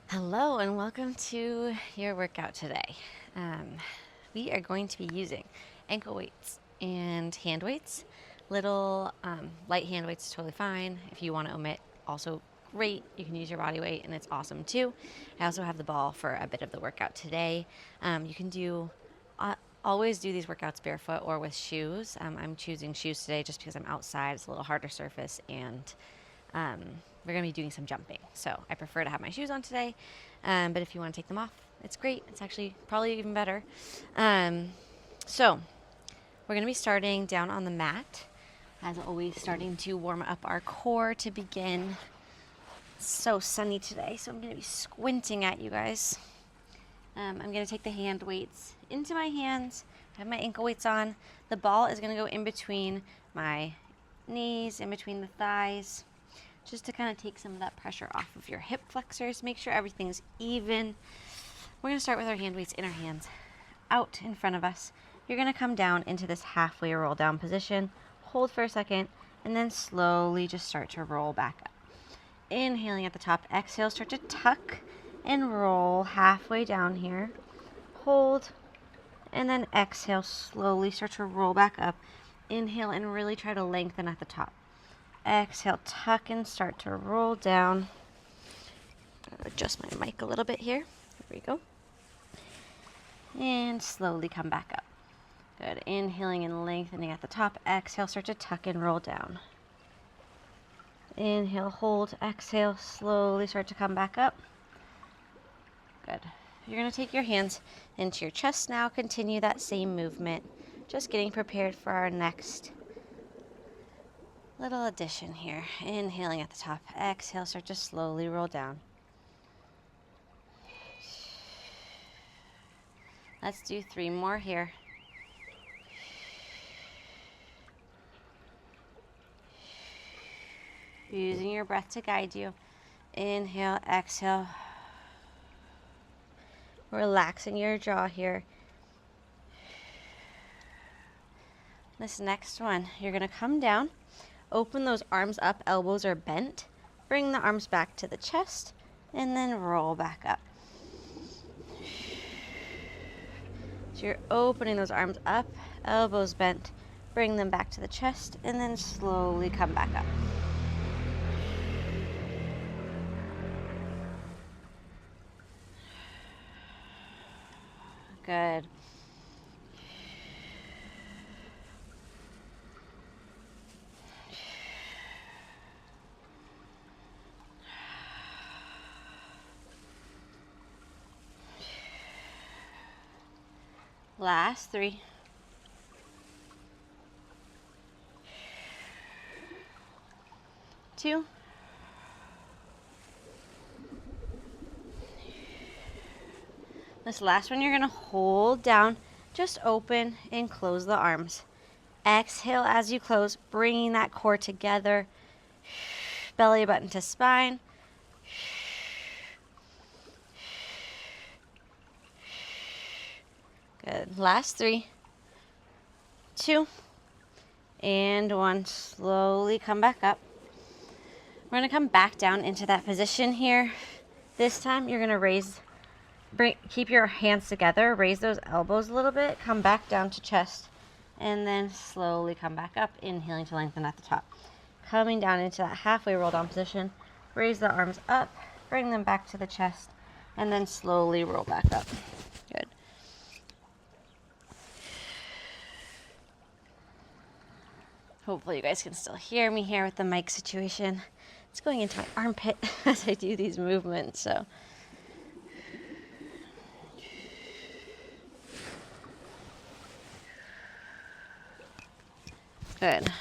Hello and welcome to your workout today. We are going to be using ankle weights and hand weights. Little light hand weights is totally fine. If you want to omit, also great. You can use your body weight and it's awesome too. I also have the ball for a bit of the workout today. You can do always do these workouts barefoot or with shoes. I'm choosing shoes today just because I'm outside. It's a little harder surface and we're going to be doing some jumping. So I prefer to have my shoes on today. But if you want to take them off, it's great. It's actually probably even better. So we're going to be starting down on the mat. As always, starting to warm up our core to begin. It's so sunny today, so I'm going to be squinting at you guys. I'm going to take the hand weights into my hands. I have my ankle weights on. The ball is going to go in between my knees, in between the thighs, just to kind of take some of that pressure off of your hip flexors. Make sure everything's even. We're going to start with our hand weights in our hands, out in front of us. You're going to come down into this halfway roll down position, hold for a second, and then slowly just start to roll back up. Inhaling at the top, exhale, start to tuck and roll halfway down here. Hold, and then exhale, slowly start to roll back up. Inhale and really try to lengthen at the top. Exhale, tuck and start to roll down. Adjust my mic a little bit here. There we go. And slowly come back up. Good. Inhaling and lengthening at the top. Exhale, start to tuck and roll down. Inhale, hold, exhale, slowly start to come back up. Good. You're going to take your hands into your chest now. Continue that same movement. Just getting prepared for our next little addition here. Inhaling at the top. Exhale, start to slowly roll down. Let's do 3 more here. Using your breath to guide you. Inhale, exhale. Relaxing your jaw here. This next one, you're going to come down. Open those arms up, elbows are bent. Bring the arms back to the chest, and then roll back up. So you're opening those arms up, elbows bent. Bring them back to the chest, and then slowly come back up. Good. Last 3. Two. This last one you're going to hold down, just open and close the arms. Exhale as you close, bringing that core together. Belly button to spine. Good. Last 3, 2, and 1. Slowly come back up. We're going to come back down into that position here. This time you're going to keep your hands together, raise those elbows a little bit, come back down to chest, and then slowly come back up, inhaling to lengthen at the top. Coming down into that halfway roll down position, raise the arms up, bring them back to the chest, and then slowly roll back up. Good. Hopefully you guys can still hear me here with the mic situation. It's going into my armpit as I do these movements, so. Good.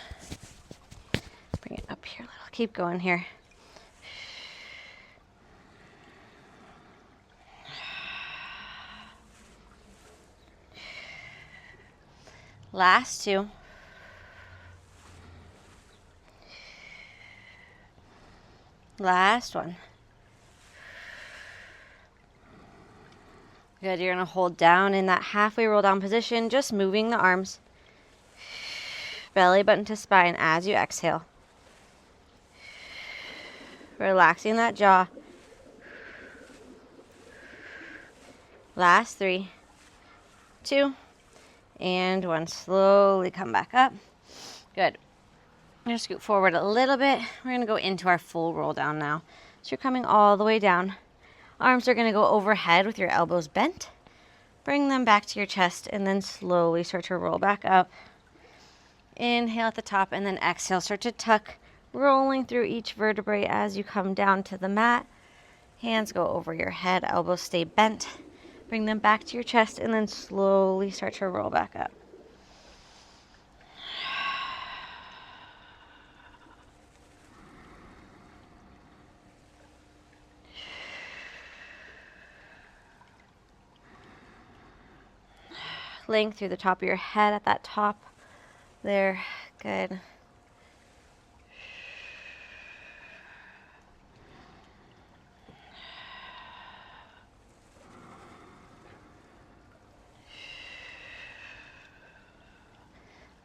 Bring it up here a little. Keep going here. Last 2. Last one. Good. You're going to hold down in that halfway roll down position, just moving the arms. Belly button to spine as you exhale. Relaxing that jaw. Last 3, 2, and 1. Slowly come back up. Good. I'm going to scoot forward a little bit. We're going to go into our full roll down now. So you're coming all the way down. Arms are going to go overhead with your elbows bent. Bring them back to your chest and then slowly start to roll back up. Inhale at the top and then exhale. Start to tuck, rolling through each vertebrae as you come down to the mat. Hands go over your head, elbows stay bent. Bring them back to your chest and then slowly start to roll back up. Length through the top of your head at that top. There, good.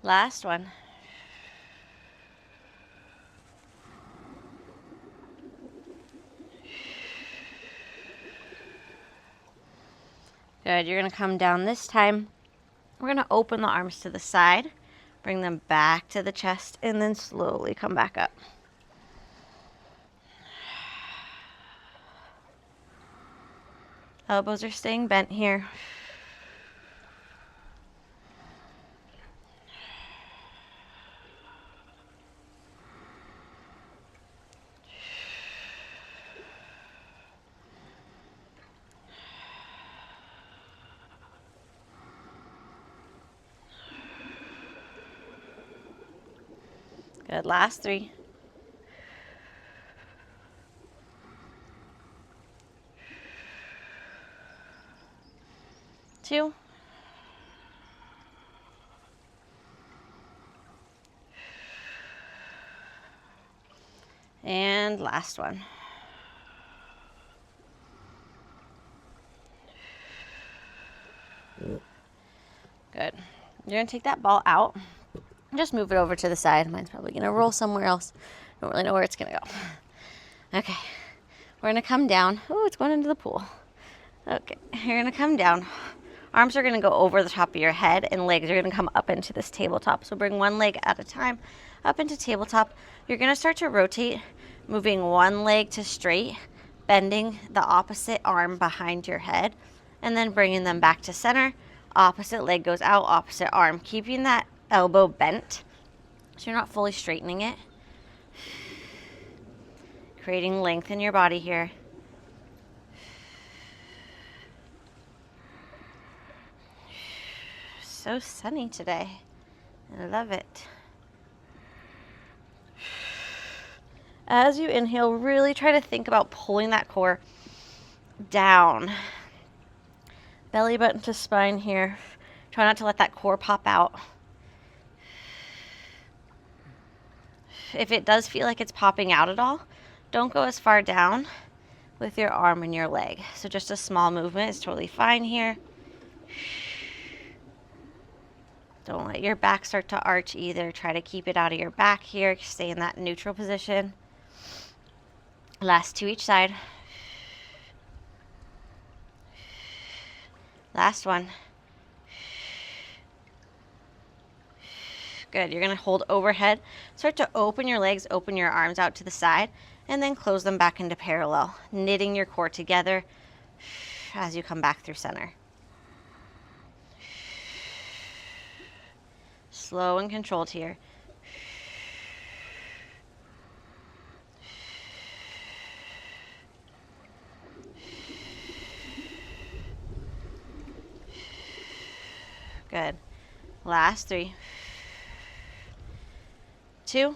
Last one. Good, you're gonna come down this time. We're gonna open the arms to the side, bring them back to the chest, and then slowly come back up. Elbows are staying bent here. Good, last 3. Two. And last one. Good. You're gonna take that ball out. Just move it over to the side. Mine's probably gonna roll somewhere else. Don't really know where it's gonna go. Okay, we're gonna come down. Oh, it's going into the pool. Okay, you're gonna come down. Arms are gonna go over the top of your head and legs are gonna come up into this tabletop. So bring one leg at a time up into tabletop. You're gonna start to rotate, moving one leg to straight, bending the opposite arm behind your head, and then bringing them back to center. Opposite leg goes out, opposite arm, keeping that elbow bent so you're not fully straightening it. Creating length in your body here. So sunny today. I love it. As you inhale, really try to think about pulling that core down. Belly button to spine here. Try not to let that core pop out. If it does feel like it's popping out at all, don't go as far down with your arm and your leg. So just a small movement is totally fine here. Don't let your back start to arch either. Try to keep it out of your back here. Stay in that neutral position. Last 2 each side. Last one. Good. You're going to hold overhead. Start to open your legs, open your arms out to the side, and then close them back into parallel, knitting your core together as you come back through center. Slow and controlled here. Good. Last 3. 2.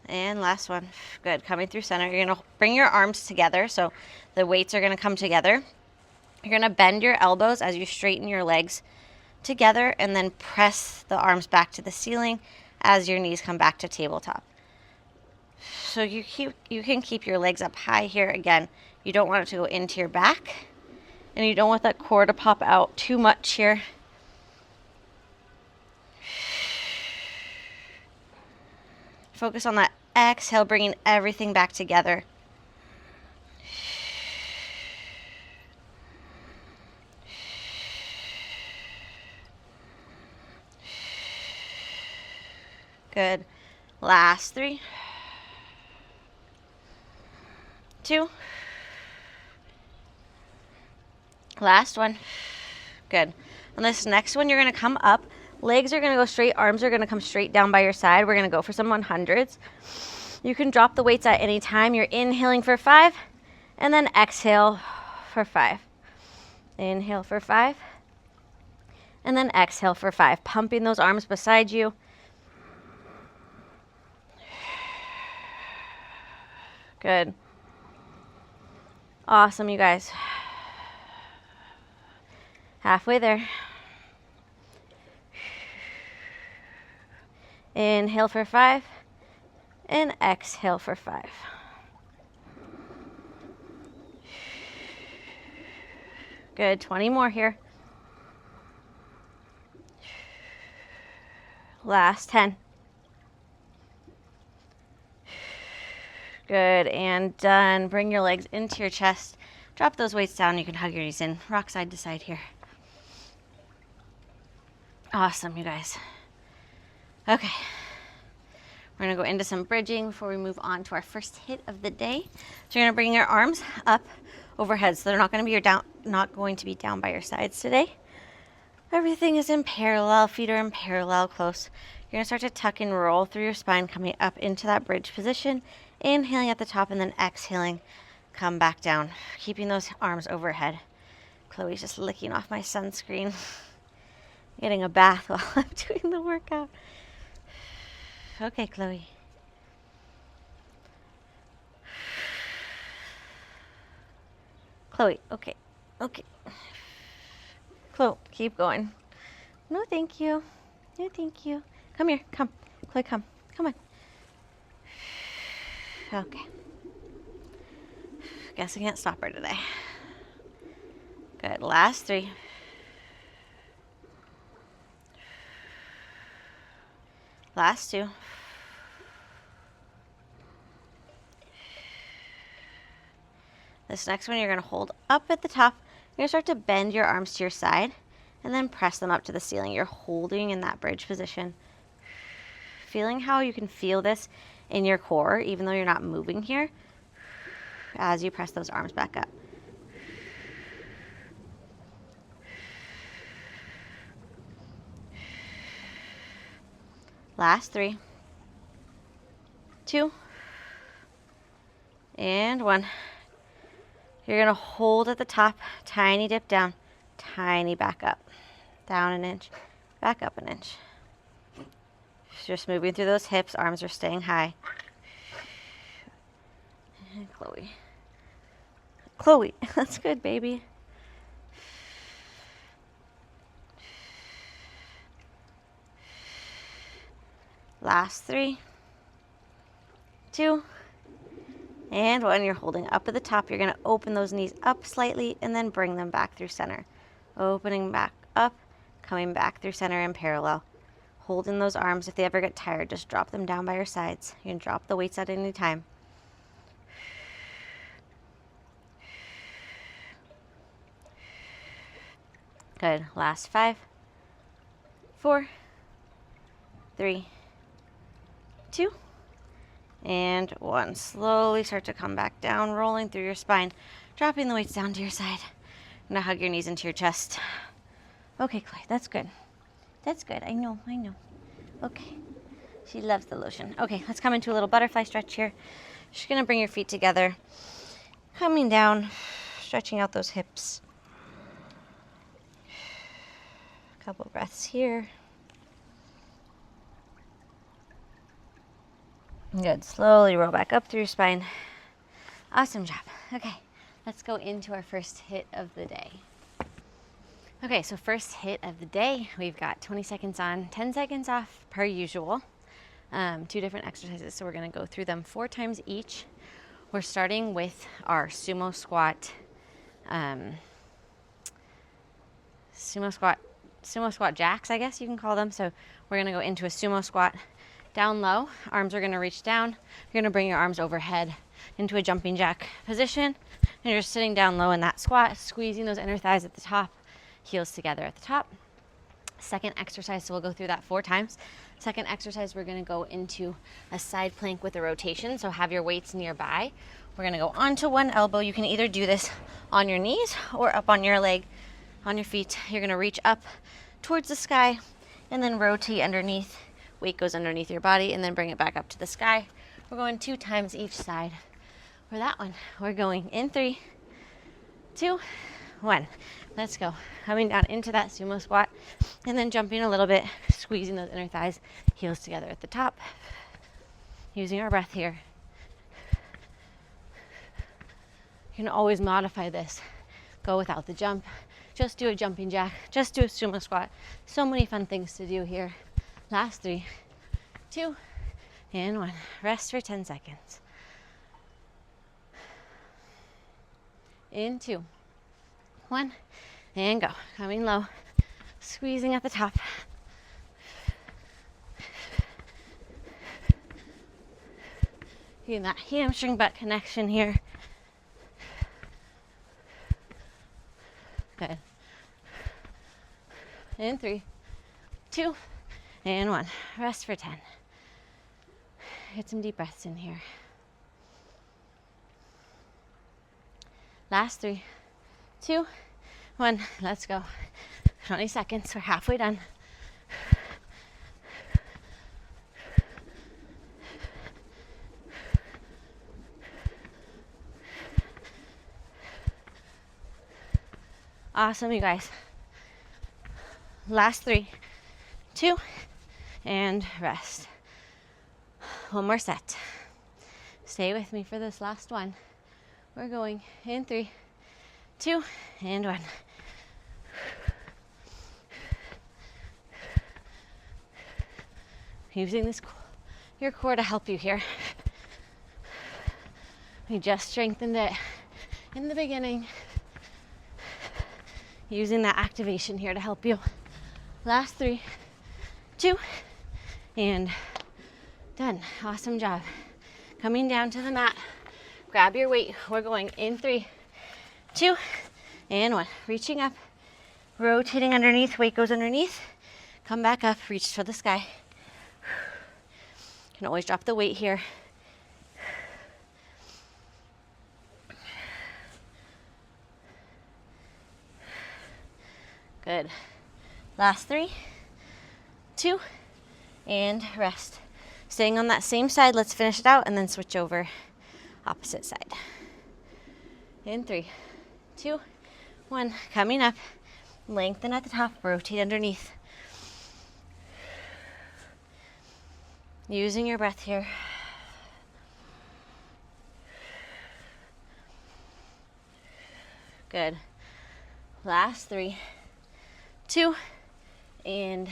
And last one. Good. Coming through center. You're going to bring your arms together. So the weights are going to come together. You're going to bend your elbows as you straighten your legs together and then press the arms back to the ceiling as your knees come back to tabletop. So you can keep your legs up high here. Again, you don't want it to go into your back and you don't want that core to pop out too much here. Focus on that exhale, bringing everything back together. Good. Last 3, 2, last 1. Good. On this next one, you're going to come up. Legs are going to go straight. Arms are going to come straight down by your side. We're going to go for some 100s. You can drop the weights at any time. You're inhaling for 5, and then exhale for 5. Inhale for 5, and then exhale for 5. Pumping those arms beside you. Good. Awesome, you guys. Halfway there. Inhale for 5, and exhale for 5. Good, 20 more here. Last 10. Good, and done. Bring your legs into your chest. Drop those weights down. You can hug your knees in. Rock side to side here. Awesome, you guys. Okay. We're going to go into some bridging before we move on to our first HIIT of the day. So you're going to bring your arms up overhead. So they're not going to be down by your sides today. Everything is in parallel. Feet are in parallel, close. You're going to start to tuck and roll through your spine, coming up into that bridge position. Inhaling at the top and then exhaling. Come back down, keeping those arms overhead. Chloe's just licking off my sunscreen. Getting a bath while I'm doing the workout. Okay, Chloe. Chloe, okay. Chloe, keep going. No, thank you. No, thank you. Come here, come. Chloe, come. Come on. Okay. Guess I can't stop her today. Good. Last 3. Last 2. This next one you're going to hold up at the top. You're going to start to bend your arms to your side and then press them up to the ceiling. You're holding in that bridge position. Feeling how you can feel this in your core, even though you're not moving here, as you press those arms back up. Last 3, 2, and 1. You're going to hold at the top, tiny dip down, tiny back up, down an inch, back up an inch. Just moving through those hips, arms are staying high. And Chloe, that's good, baby. Last 3, 2, and 1. You're holding up at the top. You're going to open those knees up slightly and then bring them back through center. Opening back up, coming back through center in parallel. Holding those arms. If they ever get tired, just drop them down by your sides. You can drop the weights at any time. Good. Last 5, 4, 3, 2, and 1. Slowly start to come back down, rolling through your spine, dropping the weights down to your side. Now hug your knees into your chest. Okay, Chloe, that's good. That's good. I know. Okay. She loves the lotion. Okay, let's come into a little butterfly stretch here. Just going to bring your feet together, coming down, stretching out those hips. Couple breaths here. Good. Slowly roll back up through your spine. Awesome job. Okay, let's go into our first HIIT of the day. Okay, so first HIIT of the day, we've got 20 seconds on, 10 seconds off per usual. 2 different exercises, so we're going to go through them 4 times each. We're starting with our sumo squat jacks, I guess you can call them. So we're going to go into a sumo squat. Down low, arms are going to reach down. You're going to bring your arms overhead into a jumping jack position. And you're just sitting down low in that squat, squeezing those inner thighs at the top, heels together at the top. Second exercise, so we'll go through that 4 times. Second exercise, we're gonna go into a side plank with a rotation. So have your weights nearby. We're gonna go onto one elbow. You can either do this on your knees or up on your leg, on your feet. You're gonna reach up towards the sky and then rotate underneath. Weight goes underneath your body and then bring it back up to the sky. We're going 2 times each side. For that one, we're going in 3, 2, 1. Let's go. Coming down into that sumo squat and then jumping a little bit, squeezing those inner thighs, heels together at the top. Using our breath here. You can always modify this. Go without the jump. Just do a jumping jack. Just do a sumo squat. So many fun things to do here. Last 3, 2, and 1. Rest for 10 seconds. In 2, 1, and go. Coming low, squeezing at the top. Getting that hamstring butt connection here. Good. In 3, 2, and 1. Rest for 10. Get some deep breaths in here. Last 3, 2, 1. Let's go. 20 seconds. We're halfway done. Awesome, you guys. Last 3, 2, and rest. One more set. Stay with me for this last one. We're going in 3, 2, and 1. Using your core to help you here. We just strengthened it in the beginning. Using that activation here to help you. Last 3, 2, and done. Awesome job. Coming down to the mat. Grab your weight. We're going in 3, 2, and 1. Reaching up, rotating underneath. Weight goes underneath. Come back up, reach for the sky. You can always drop the weight here. Good. Last 3, 2, and rest. Staying on that same side, let's finish it out and then switch over opposite side. In 3, 2, 1. Coming up, lengthen at the top, rotate underneath. Using your breath here. Good. Last 3, 2, and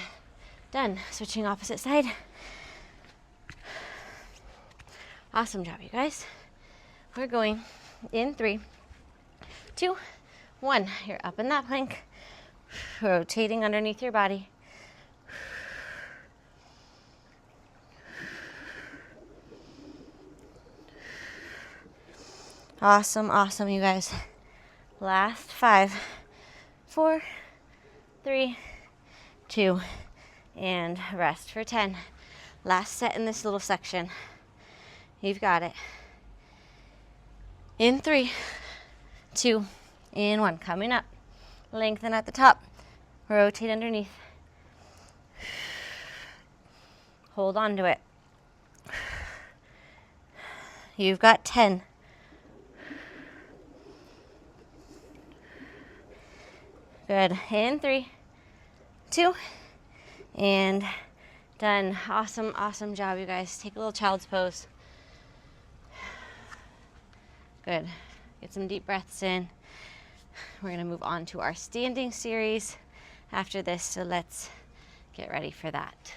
done. Switching opposite side. Awesome job, you guys. We're going in 3, 2, 1. You're up in that plank, rotating underneath your body. Awesome, awesome, you guys. Last 5, 4, 3, 2, and rest for 10. Last set in this little section. You've got it. In 3, 2, and 1. Coming up. Lengthen at the top. Rotate underneath. Hold on to it. You've got 10. Good. In 3, 2, and done. Awesome, awesome job, you guys. Take a little child's pose. Good. Get some deep breaths in. We're going to move on to our standing series after this, so let's get ready for that.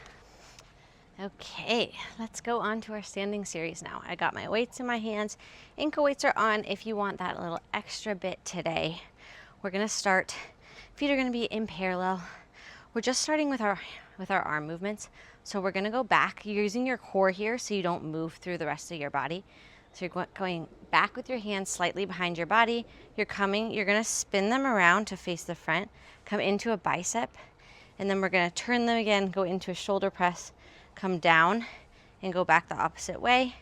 Okay, let's go on to our standing series now. I got my weights in my hands. Ankle weights are on if you want that little extra bit today. We're going to start, feet are going to be in parallel. We're just starting with our arm movements. So we're going to go back. You're using your core here so you don't move through the rest of your body. So you're going back with your hands slightly behind your body. You're going to spin them around to face the front, come into a bicep, And then we're gonna turn them again, go into a shoulder press, come down, and go back the opposite way.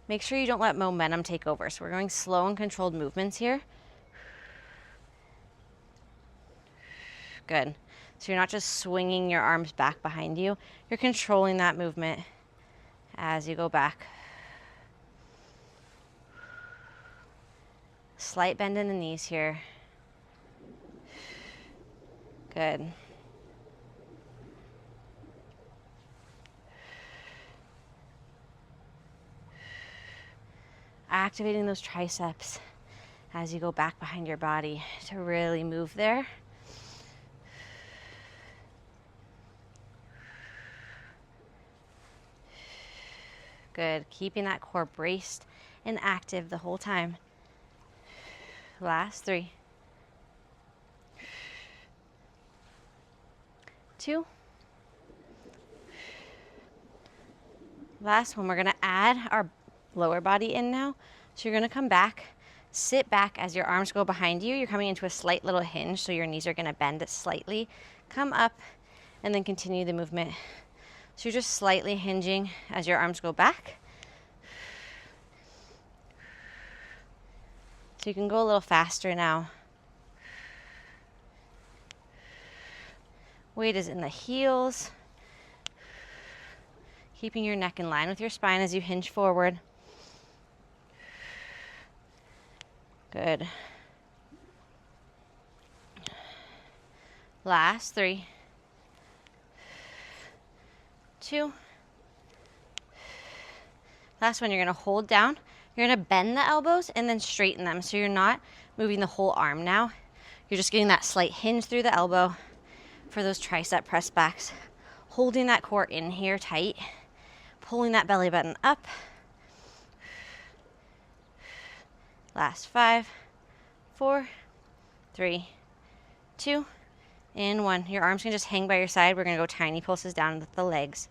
Make sure you don't let momentum take over. So we're going slow and controlled movements here. Good. So you're not just swinging your arms back behind you. You're controlling that movement as you go back. Slight bend in the knees here. Good. Activating those triceps as you go back behind your body to really move there. Good. Keeping that core braced and active the whole time. Last 3, 2. Last one. We're going to add our lower body in now. So you're going to come back, sit back as your arms go behind you. You're coming into a slight little hinge, so your knees are going to bend it slightly. Come up and then continue the movement. So you're just slightly hinging as your arms go back. So you can go a little faster now. Weight is in the heels. Keeping your neck in line with your spine as you hinge forward. Good. Last 3, 2. Last one, you're going to hold down. You're going to bend the elbows and then straighten them. So you're not moving the whole arm now. You're just getting that slight hinge through the elbow for those tricep press backs. Holding that core in here tight. Pulling that belly button up. Last 5, 4, 3, 2, and 1. Your arms can just hang by your side. We're going to go tiny pulses down with the legs.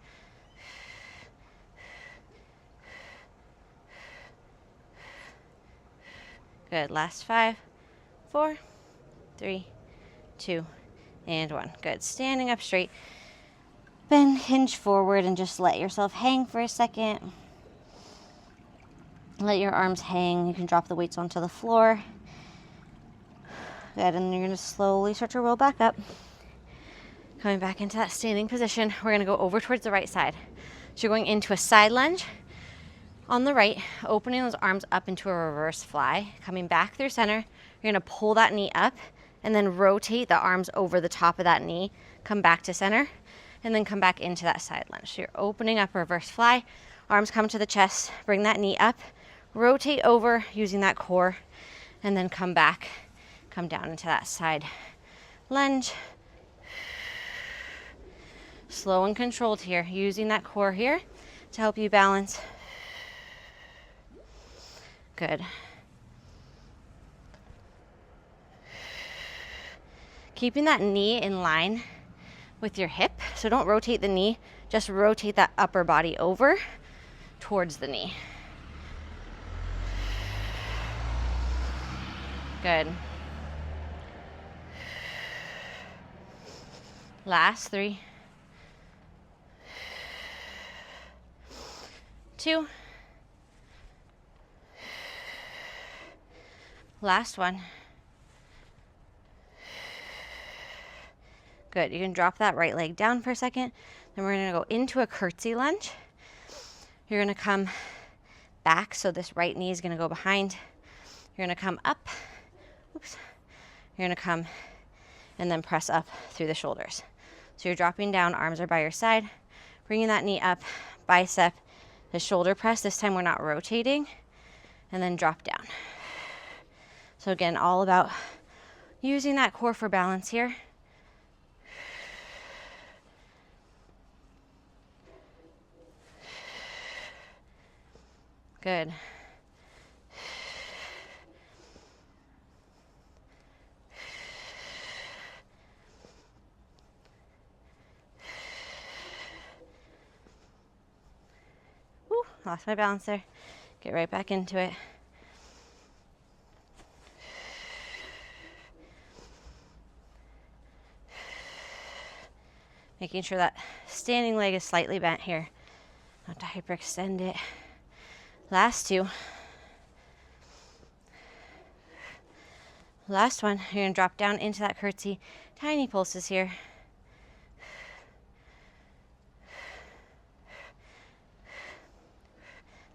Good. Last 5, 4, 3, 2, and 1. Good. Standing up straight. Bend, hinge forward, and just let yourself hang for a second. Let your arms hang. You can drop the weights onto the floor. Good. And you're going to slowly start to roll back up. Coming back into that standing position. We're going to go over towards the right side. So you're going into a side lunge on the right, opening those arms up into a reverse fly. Coming back through center. You're going to pull that knee up and then rotate the arms over the top of that knee. Come back to center and then come back into that side lunge. So you're opening up a reverse fly. Arms come to the chest. Bring that knee up. Rotate over using that core, and then come back, come down into that side lunge. Slow and controlled here, using that core here to help you balance. Good. Keeping that knee in line with your hip, so don't rotate the knee, just rotate that upper body over towards the knee. Good. Last 3, 2. Last 1. Good. You can drop that right leg down for a second. Then we're going to go into a curtsy lunge. You're going to come back, so this right knee is going to go behind. You're going to come up. Oops. You're going to come and then press up through the shoulders. So you're dropping down, arms are by your side, bringing that knee up, bicep, the shoulder press. This time we're not rotating, and then drop down. So again, all about using that core for balance here. Good. Woo, lost my balance there. Get right back into it. Making sure that standing leg is slightly bent here. Not to hyperextend it. Last two. Last one. You're going to drop down into that curtsy. Tiny pulses here.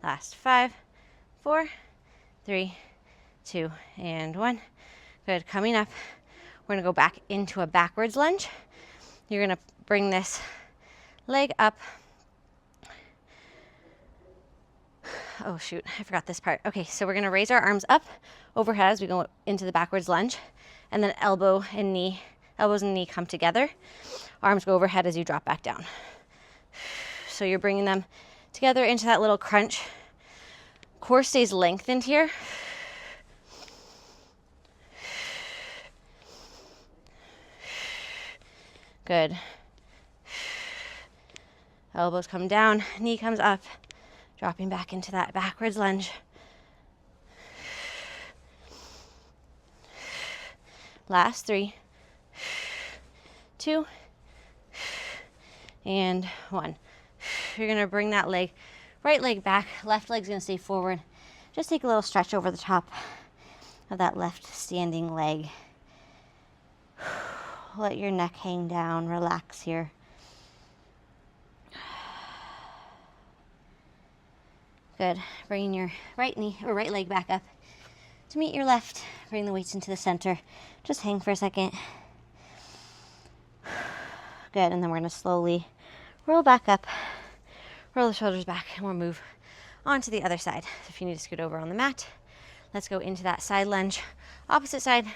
Last 5, 4, 3, 2, and 1. Good. Coming up, we're going to go back into a backwards lunge. You're going to bring this leg up. Oh shoot, I forgot this part. Okay, so we're going to raise our arms up overhead as we go into the backwards lunge, and then elbows and knee come together. Arms go overhead as you drop back down. So you're bringing them together into that little crunch. Core stays lengthened here. Good. Elbows come down, knee comes up, dropping back into that backwards lunge. Last 3, 2, and 1. You're going to bring that right leg back, left leg's going to stay forward. Just take a little stretch over the top of that left standing leg. Let your neck hang down, relax here. Good. Bringing your right knee or right leg back up to meet your left. Bring the weights into the center. Just hang for a second. Good. And then we're going to slowly roll back up, roll the shoulders back, and we'll move on to the other side. So if you need to scoot over on the mat, let's go into that side lunge. Opposite side,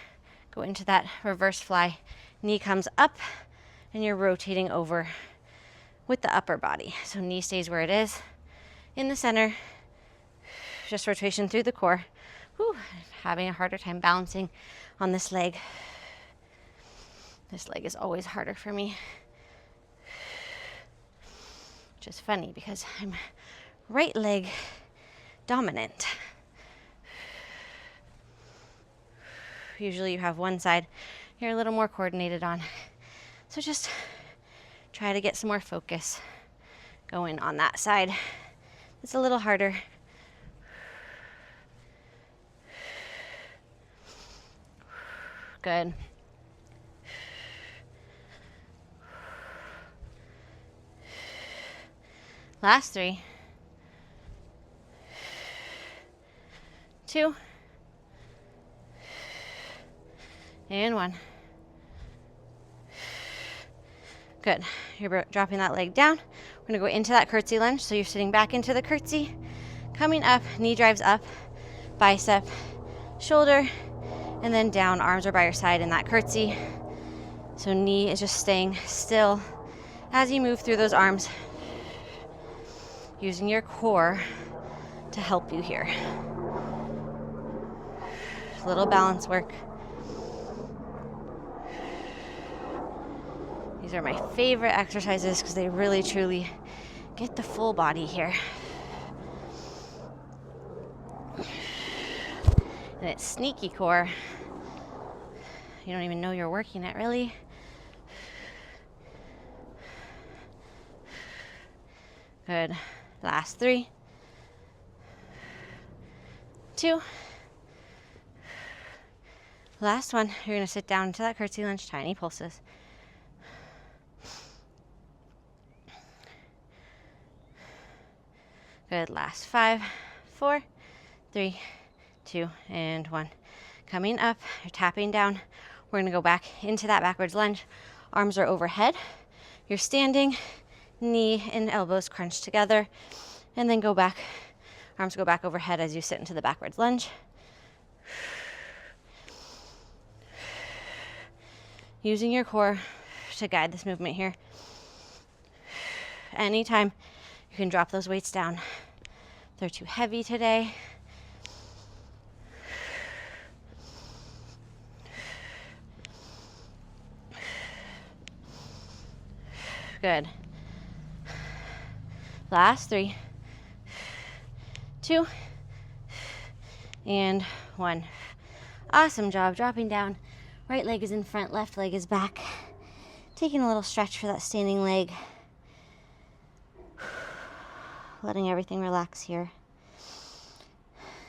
go into that reverse fly. Knee comes up, and you're rotating over with the upper body. So knee stays where it is in the center. Just rotation through the core. Whew, having a harder time balancing on this leg. This leg is always harder for me. Which is funny because I'm right leg dominant. Usually you have one side you're a little more coordinated on. So just try to get some more focus going on that side. It's a little harder. Good. Last 3, 2, and 1. Good. You're dropping that leg down. We're going to go into that curtsy lunge. So you're sitting back into the curtsy, coming up, knee drives up, bicep, shoulder, and then down. Arms are by your side in that curtsy. So knee is just staying still as you move through those arms, using your core to help you here. A little balance work. These are my favorite exercises because they really truly get the full body here. And it's sneaky core. You don't even know you're working it, really. Good. Last 3, 2. Last one. You're going to sit down into that curtsy lunge, tiny pulses. Good. Last 5, 4, 3, 2, and 1. Coming up, you're tapping down. We're going to go back into that backwards lunge. Arms are overhead. You're standing, knee and elbows crunched together, and then go back. Arms go back overhead as you sit into the backwards lunge. Using your core to guide this movement here. Anytime you can drop those weights down. They're too heavy today. Good. Last 3, 2, and 1. Awesome job. Dropping down. Right leg is in front, left leg is back. Taking a little stretch for that standing leg. Letting everything relax here.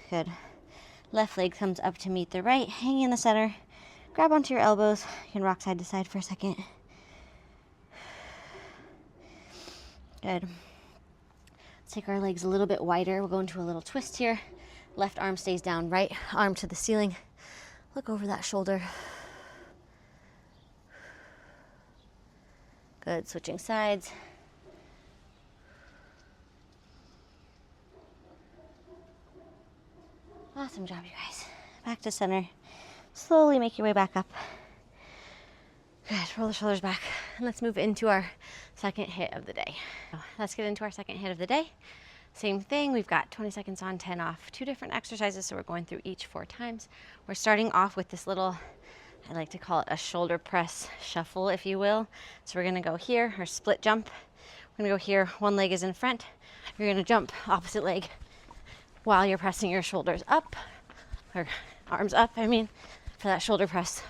Good. Left leg comes up to meet the right, hanging in the center. Grab onto your elbows. You can rock side to side for a second. Good. Let's take our legs a little bit wider. We'll go into a little twist here. Left arm stays down, right arm to the ceiling. Look over that shoulder. Good, switching sides. Awesome job, you guys. Back to center. Slowly make your way back up. Good, roll the shoulders back. And let's move into our second HIIT of the day. Let's get into our second HIIT of the day. Same thing, we've got 20 seconds on, 10 off. 2 different exercises, so we're going through each 4 times. We're starting off with this little, I like to call it a shoulder press shuffle, if you will. So we're gonna go here, or split jump. We're gonna go here, one leg is in front. You're gonna jump opposite leg while you're pressing your shoulders up, or arms up, for that shoulder press.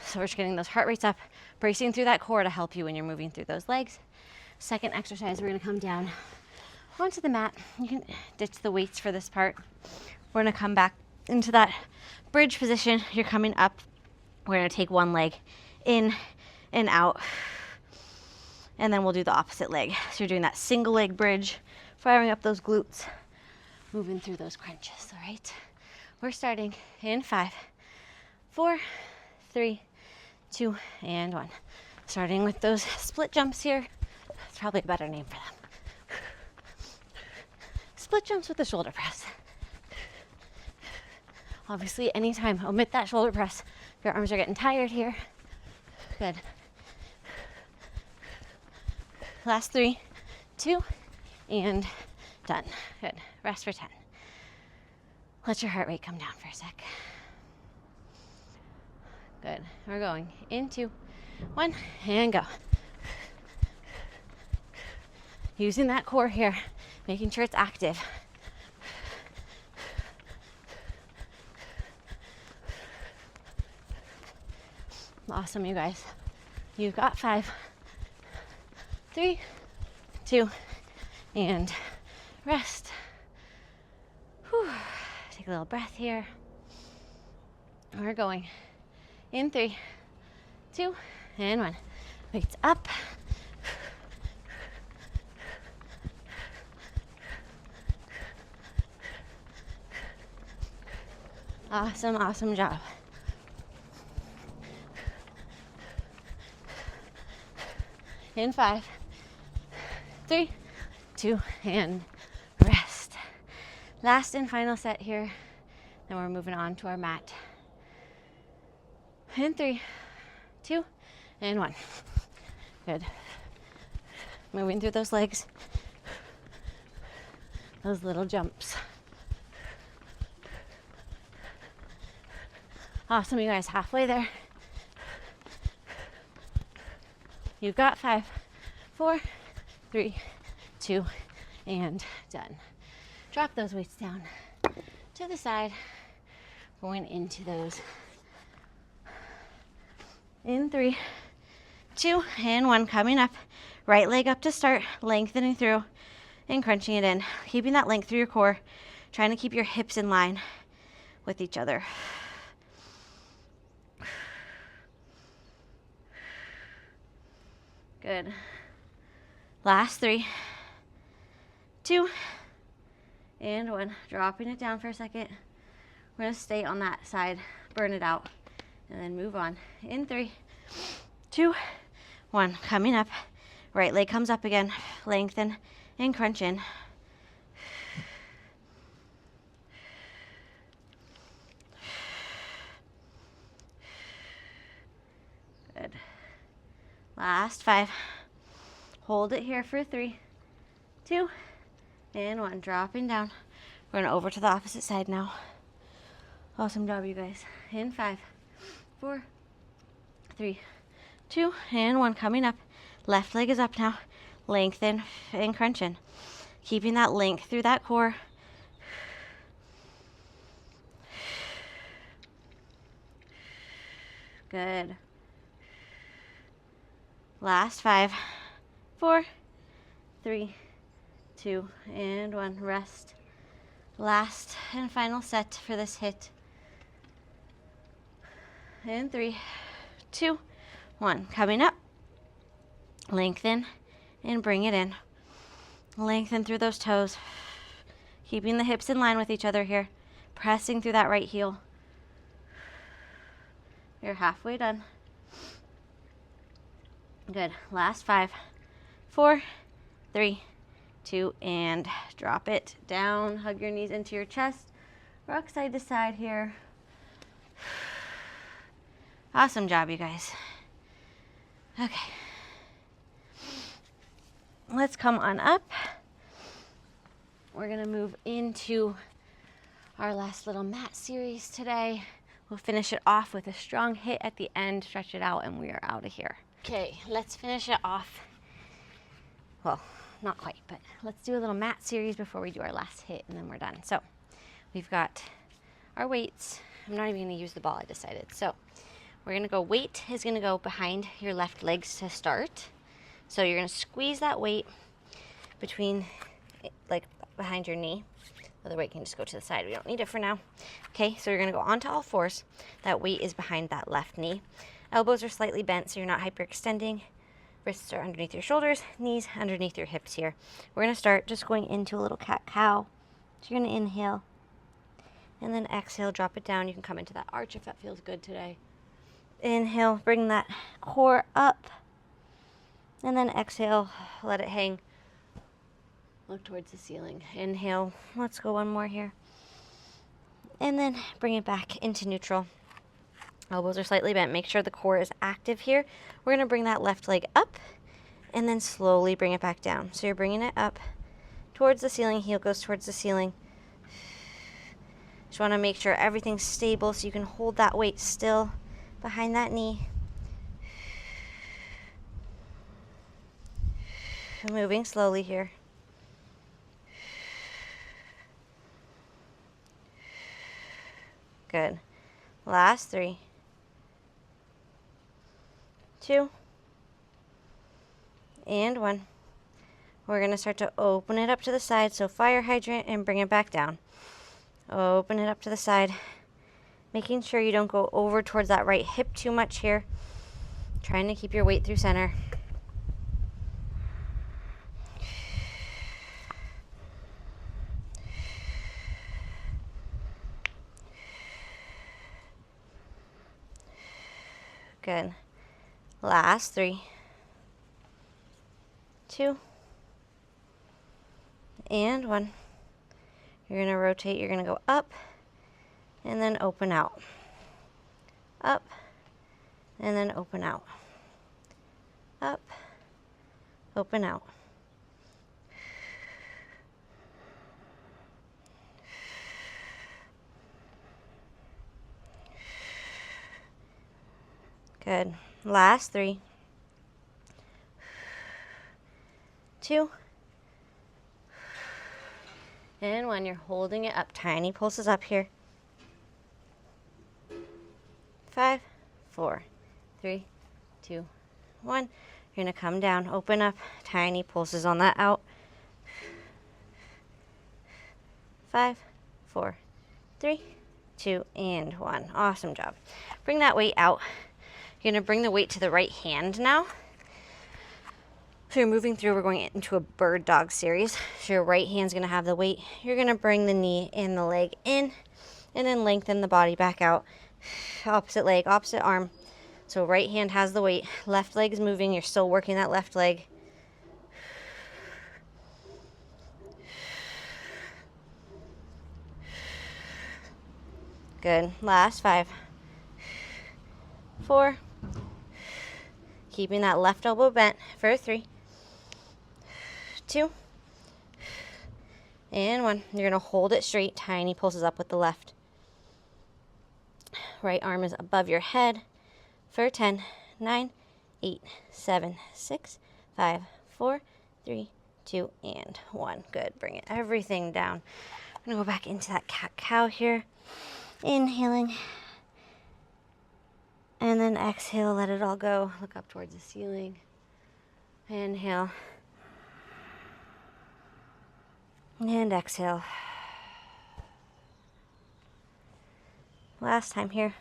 So we're just getting those heart rates up, bracing through that core to help you when you're moving through those legs. Second exercise, we're gonna come down onto the mat. You can ditch the weights for this part. We're gonna come back into that bridge position. You're coming up. We're gonna take one leg in and out, and then we'll do the opposite leg. So you're doing that single leg bridge, firing up those glutes, moving through those crunches, all right? We're starting in 5, 4, 3, 2, and 1. Starting with those split jumps here. It's probably a better name for them. Split jumps with the shoulder press. Obviously, anytime, omit that shoulder press. Your arms are getting tired here. Good. Last 3, 2, and done. Good. Rest for 10. Let your heart rate come down for a sec. Good. We're going in 2, 1, and go. Using that core here, making sure it's active. Awesome, you guys. You've got 5, 3, 2, and rest. Whew. Take a little breath here. We're going in 3, 2, and 1. Weights up. Awesome, awesome job. In 5, 3, 2, and rest. Last and final set here. Then we're moving on to our mat. In 3, 2, and 1. Good. Moving through those legs. Those little jumps. Awesome, you guys, halfway there. You've got 5, 4, 3, 2, and done. Drop those weights down to the side, going into those. In 3, 2, and 1, coming up. Right leg up to start, lengthening through and crunching it in. Keeping that length through your core, trying to keep your hips in line with each other. Good. Last 3, 2, and 1. Dropping it down for a second. We're going to stay on that side, burn it out, and then move on. In 3, 2, 1. Coming up. Right leg comes up again. Lengthen and crunch in. Good. Last 5. Hold it here for 3, 2, and 1. Dropping down. We're going over to the opposite side now. Awesome job, you guys. In 5, 4, 3, 2, and 1. Coming up. Left leg is up now. Lengthen and crunch in. Keeping that length through that core. Good. Last 5, 4, 3, 2, and 1. Rest. Last and final set for this HIIT. And 3, 2, 1. Coming up. Lengthen and bring it in. Lengthen through those toes. Keeping the hips in line with each other here. Pressing through that right heel. You're halfway done. Good. Last 5, 4, 3, 2, and drop it down. Hug your knees into your chest. Rock side to side here. Awesome job, you guys. Okay. Let's come on up. We're going to move into our last little mat series today. We'll finish it off with a strong HIIT at the end, stretch it out, and we are out of here. Okay, let's finish it off. Well, not quite, but let's do a little mat series before we do our last HIIT, and then we're done. So we've got our weights. I'm not even going to use the ball, I decided. So we're going to go, weight is going to go behind your left legs to start. So you're going to squeeze that weight between, like, behind your knee. The weight can just go to the side. We don't need it for now. Okay, so you're going to go onto all fours. That weight is behind that left knee. Elbows are slightly bent so you're not hyperextending. Wrists are underneath your shoulders, knees underneath your hips here. We're going to start just going into a little cat-cow. So you're going to inhale and then exhale, drop it down. You can come into that arch if that feels good today. Inhale, bring that core up. And then exhale, let it hang. Look towards the ceiling. Inhale. Let's go one more here. And then bring it back into neutral. Elbows are slightly bent. Make sure the core is active here. We're going to bring that left leg up and then slowly bring it back down. So you're bringing it up towards the ceiling. Heel goes towards the ceiling. Just want to make sure everything's stable so you can hold that weight still behind that knee. Moving slowly here. Good. Last 3, 2, and 1. We're going to start to open it up to the side. So fire hydrant and bring it back down. Open it up to the side. Making sure you don't go over towards that right hip too much here. Trying to keep your weight through center. Good. Last 3, 2, and 1. You're going to rotate. You're going to go up and then open out. Up and then open out. Up, open out. Good. Last 3, 2, and 1. You're holding it up. Tiny pulses up here. 5, 4, 3, 2, 1. You're going to come down, open up, tiny pulses on that out. 5, 4, 3, 2, and 1. Awesome job. Bring that weight out. You're going to bring the weight to the right hand now. So you're moving through, we're going into a bird dog series. So your right hand's going to have the weight. You're going to bring the knee and the leg in and then lengthen the body back out. Opposite leg, opposite arm. So right hand has the weight. Left leg is moving. You're still working that left leg. Good. Last 5, 4. Keeping that left elbow bent for 3, 2, and 1. You're going to hold it straight. Tiny pulses up with the left. Right arm is above your head for 10, 9, 8, 7, 6, 5, 4, 3, 2, and 1. Good. Bring it everything down. I'm going to go back into that cat-cow here. Inhaling. And then exhale, let it all go. Look up towards the ceiling. Inhale. And exhale. Last time here.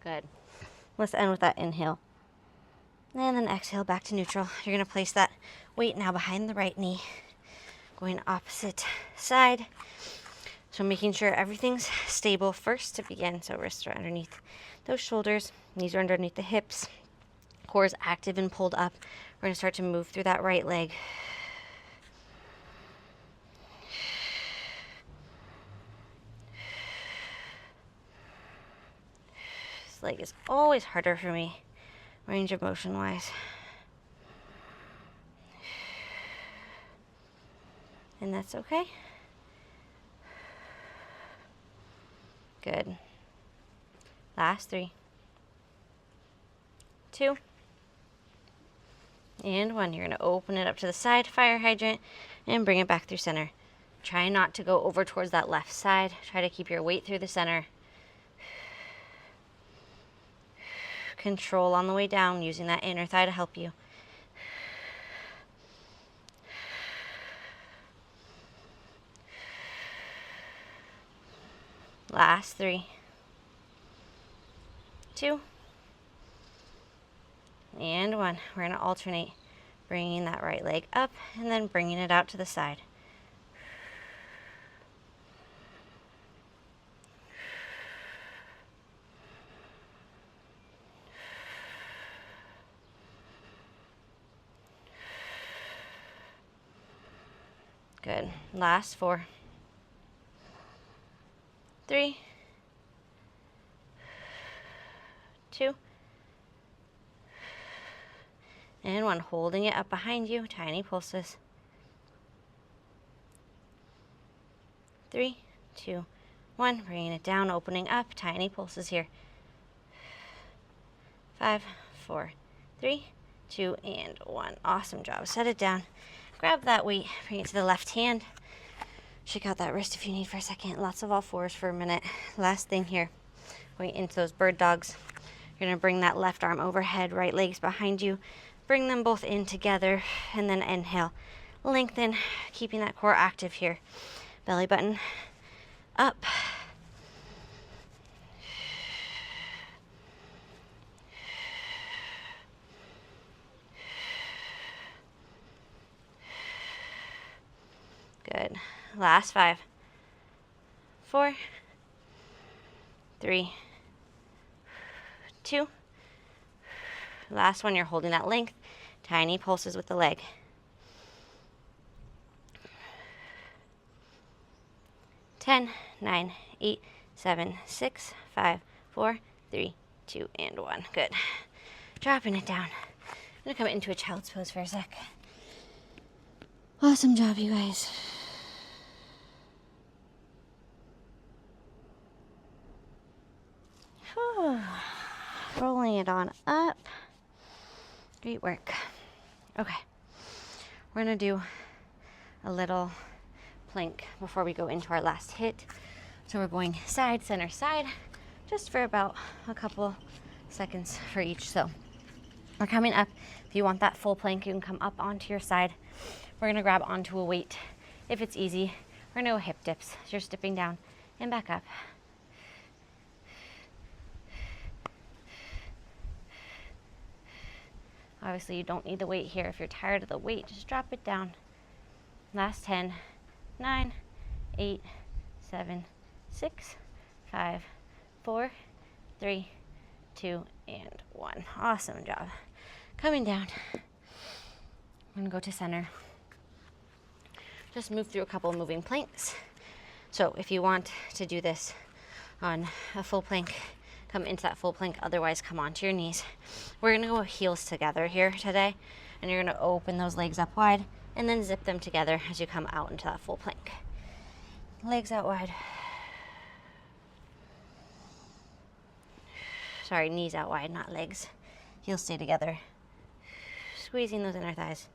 Good. Let's end with that inhale. And then exhale back to neutral. You're going to place that weight now behind the right knee. Going opposite side. So making sure everything's stable first to begin. So wrists are underneath those shoulders. Knees are underneath the hips. Core is active and pulled up. We're going to start to move through that right leg. This leg is always harder for me, range of motion wise. And that's okay. Good. Last 3, 2, and 1. You're going to open it up to the side, fire hydrant, and bring it back through center. Try not to go over towards that left side. Try to keep your weight through the center. Control on the way down, using that inner thigh to help you. Last 3, 2, and 1. We're going to alternate bringing that right leg up and then bringing it out to the side. Good. Last 4, 3, 2, and 1. Holding it up behind you, tiny pulses. 3, 2, 1. Bringing it down, opening up, tiny pulses here. 5, 4, 3, 2, and 1. Awesome job. Set it down. Grab that weight, bring it to the left hand. Shake out that wrist if you need for a second. Lots of all fours for a minute. Last thing here, going into those bird dogs. You're going to bring that left arm overhead, right leg's behind you. Bring them both in together, and then inhale. Lengthen, keeping that core active here. Belly button up. Good. Last 5, 4, 3, 2. Last one, you're holding that length. Tiny pulses with the leg. 10, 9, 8, 7, 6, 5, 4, 3, 2, and 1. Good. Dropping it down. I'm going to come into a child's pose for a sec. Awesome job, you guys. Whew. Rolling it on up. Great work. Okay. We're going to do a little plank before we go into our last hit. So we're going side, center, side, just for about a couple seconds for each. So we're coming up. If you want that full plank, you can come up onto your side. We're going to grab onto a weight. If it's easy, we're going to go hip dips. So you're dipping down and back up. Obviously, you don't need the weight here. If you're tired of the weight, just drop it down. Last 10, 9, 8, 7, 6, 5, 4, 3, 2, and 1. Awesome job. Coming down. I'm going to go to center. Just move through a couple of moving planks. So if you want to do this on a full plank, come into that full plank. Otherwise, come onto your knees. We're going to go heels together here today. And you're going to open those legs up wide and then zip them together as you come out into that full plank. Legs out wide. Sorry, knees out wide, not legs. Heels stay together. Squeezing those inner thighs.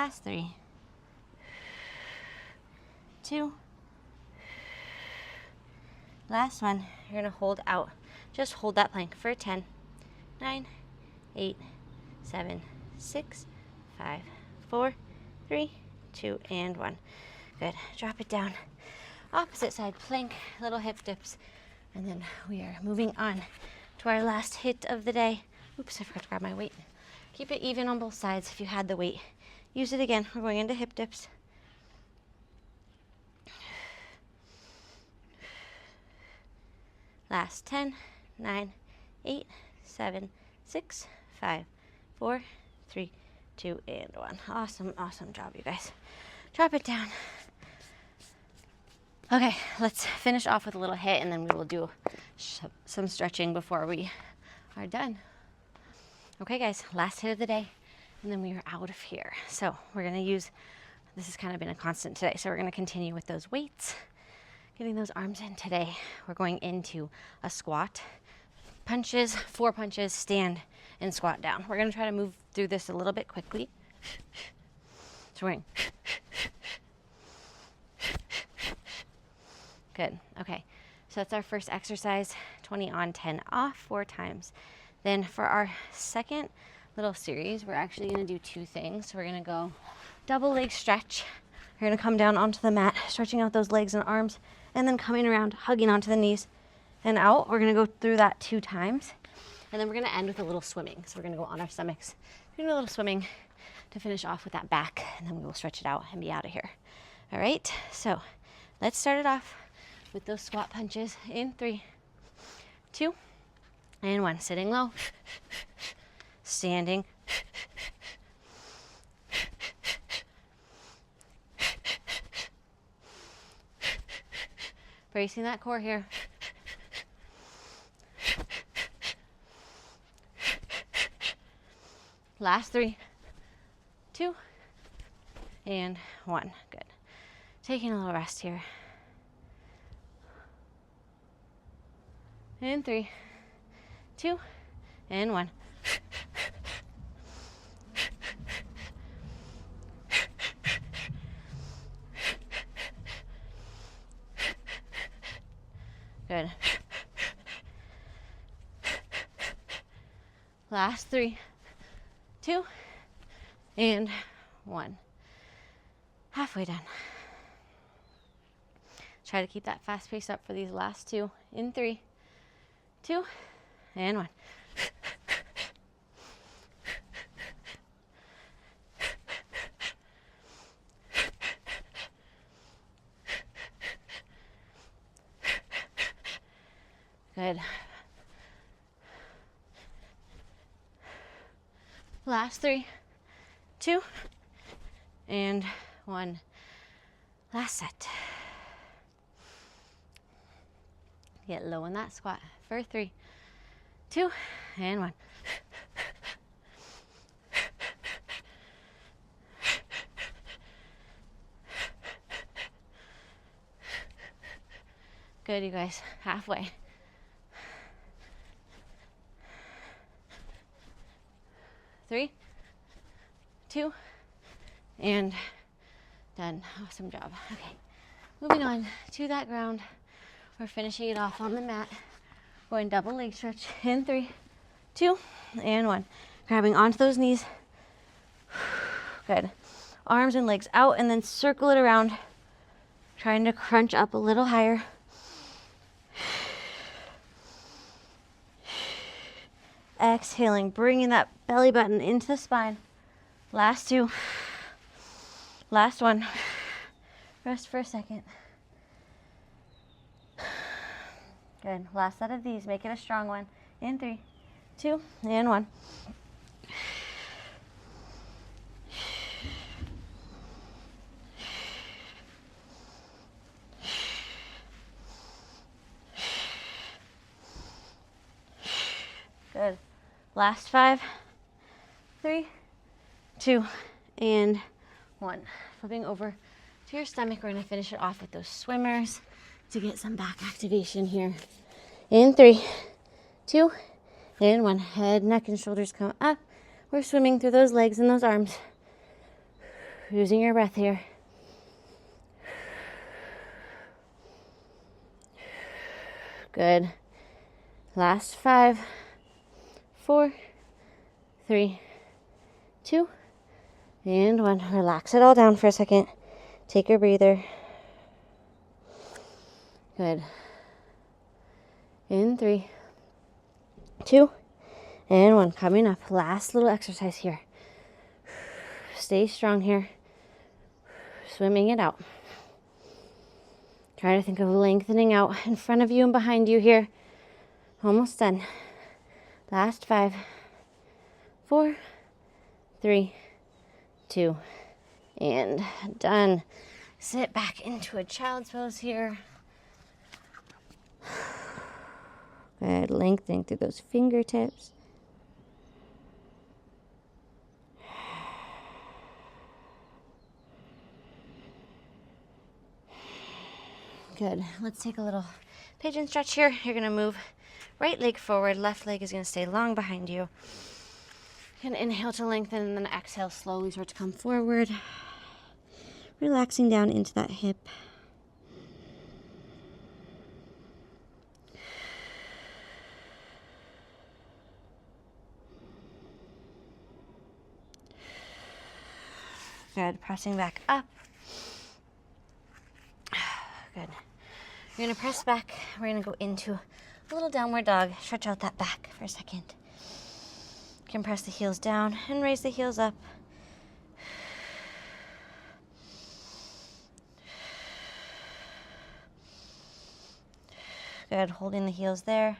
Last 3, 2, last one. You're gonna hold out. Just hold that plank for 10, 9, 8, 7, 6, 5, 4, 3, 2, and 1. Good. Drop it down. Opposite side plank, little hip dips. And then we are moving on to our last hit of the day. Oops, I forgot to grab my weight. Keep it even on both sides if you had the weight. Use it again. We're going into hip dips. Last 10, 9, 8, 7, 6, 5, 4, 3, 2, and 1. Awesome, awesome job, you guys. Drop it down. Okay, let's finish off with a little HIIT, and then we will do some stretching before we are done. Okay, guys, last HIIT of the day, and then we are out of here. So we're gonna use, this has kind of been a constant today, so we're gonna continue with those weights, getting those arms in today. We're going into a squat, punches, 4 punches, stand, and squat down. We're gonna try to move through this a little bit quickly. So we're going. Good, okay. So that's our first exercise, 20 on, 10 off, 4 times. Then for our second little series, we're actually gonna do 2 things. So we're gonna go double leg stretch. We're gonna come down onto the mat, stretching out those legs and arms, and then coming around, hugging onto the knees and out. We're gonna go through that 2 times. And then we're gonna end with a little swimming. So we're gonna go on our stomachs, do a little swimming to finish off with that back, and then we will stretch it out and be out of here. All right, so let's start it off with those squat punches in 3, 2, and 1. Sitting low, standing, bracing that core here. Last 3, 2, and 1. Good. Taking a little rest here. In 3, 2, and 1. Good. Last 3, 2, and 1. Halfway done. Try to keep that fast pace up for these last 2. In 3, 2, and 1. Good. Last 3, 2, and 1. Last set. Get low in that squat for 3, 2, and 1. Good, you guys. Halfway. Three, 2, and done. Awesome job. Okay, moving on to that ground. We're finishing it off on the mat. Going double leg stretch in 3, 2, and 1. Grabbing onto those knees. Good. Arms and legs out, and then circle it around. Trying to crunch up a little higher. Exhaling, bringing that belly button into the spine. Last 2. Last 1. Rest for a second. Good. Last set of these. Make it a strong one. In 3, 2, and 1. Good. Last 5, 3, 2, and 1. Flipping over to your stomach. We're going to finish it off with those swimmers to get some back activation here. In 3, 2, and 1. Head, neck, and shoulders come up. We're swimming through those legs and those arms. Using your breath here. Good. Last 5, 4, 3, 2, and 1. Relax it all down for a second. Take a breather. Good. In 3, 2, and 1. Coming up. Last little exercise here. Stay strong here. Swimming it out. Try to think of lengthening out in front of you and behind you here. Almost done. Last 5, 4, 3, 2, and done. Sit back into a child's pose here. Good. Lengthening through those fingertips. Good. Let's take a little pigeon stretch here. You're going to move right leg forward. Left leg is going to stay long behind you. You can inhale to lengthen and then exhale slowly start to come forward. Relaxing down into that hip. Good. Pressing back up. Good. You're going to press back. We're going to go into a little downward dog. Stretch out that back for a second. You can press the heels down and raise the heels up. Good. Holding the heels there.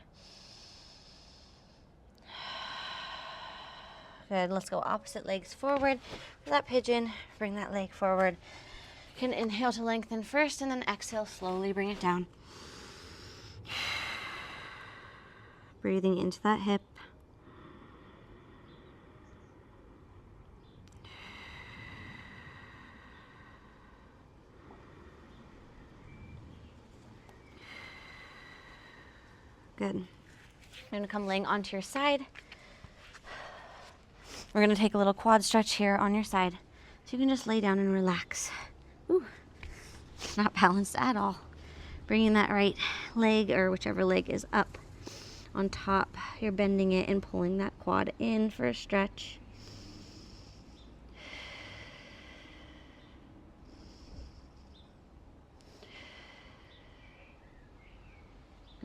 Good. Let's go opposite legs forward. For that pigeon, bring that leg forward. You can inhale to lengthen first and then exhale slowly, bring it down. Breathing into that hip. Good. You're going to come laying onto your side. We're going to take a little quad stretch here on your side. So you can just lay down and relax. Ooh, not balanced at all. Bringing that right leg or whichever leg is up on top. You're bending it and pulling that quad in for a stretch.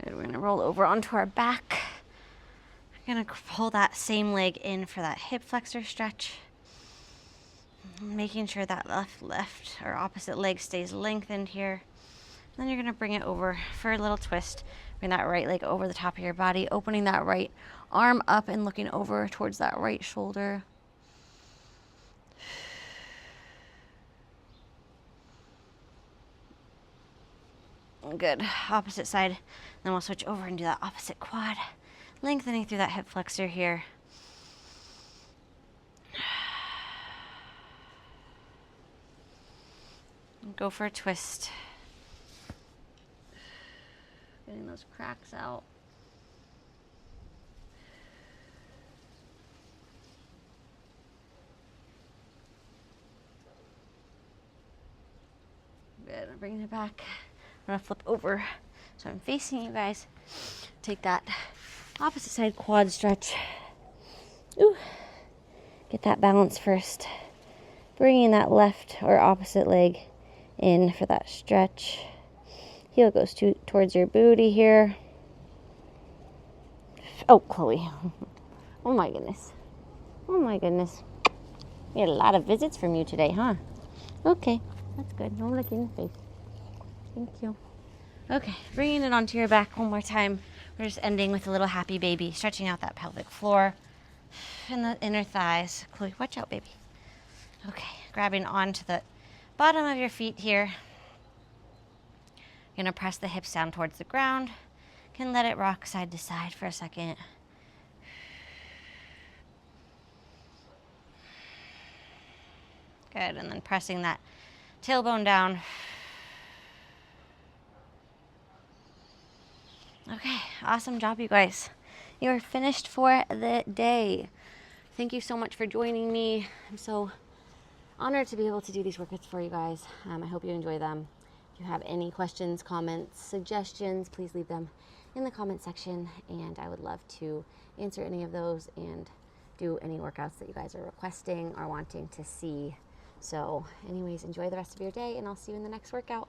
Good. We're going to roll over onto our back. We're going to pull that same leg in for that hip flexor stretch. Making sure that left or opposite leg stays lengthened here. Then you're going to bring it over for a little twist. Bring that right leg over the top of your body, opening that right arm up and looking over towards that right shoulder. Good. Opposite side. Then we'll switch over and do that opposite quad. Lengthening through that hip flexor here. Go for a twist. Getting those cracks out. Good. I'm bringing it back. I'm going to flip over so I'm facing you guys. Take that opposite side quad stretch. Ooh. Get that balance first. Bringing that left or opposite leg in for that stretch. Heel goes towards your booty here. Oh, Chloe. Oh my goodness. Oh my goodness. We had a lot of visits from you today, huh? Okay, that's good. No licking the face. Thank you. Okay, bringing it onto your back one more time. We're just ending with a little happy baby, stretching out that pelvic floor and the inner thighs. Chloe, watch out, baby. Okay, grabbing onto the bottom of your feet here. You're going to press the hips down towards the ground. Can let it rock side to side for a second. Good, and then pressing that tailbone down. Okay, awesome job, you guys. You are finished for the day. Thank you so much for joining me. I'm so honored to be able to do these workouts for you guys. I hope you enjoy them. If you have any questions, comments, suggestions, please leave them in the comment section, and I would love to answer any of those and do any workouts that you guys are requesting or wanting to see. So anyways, enjoy the rest of your day, and I'll see you in the next workout.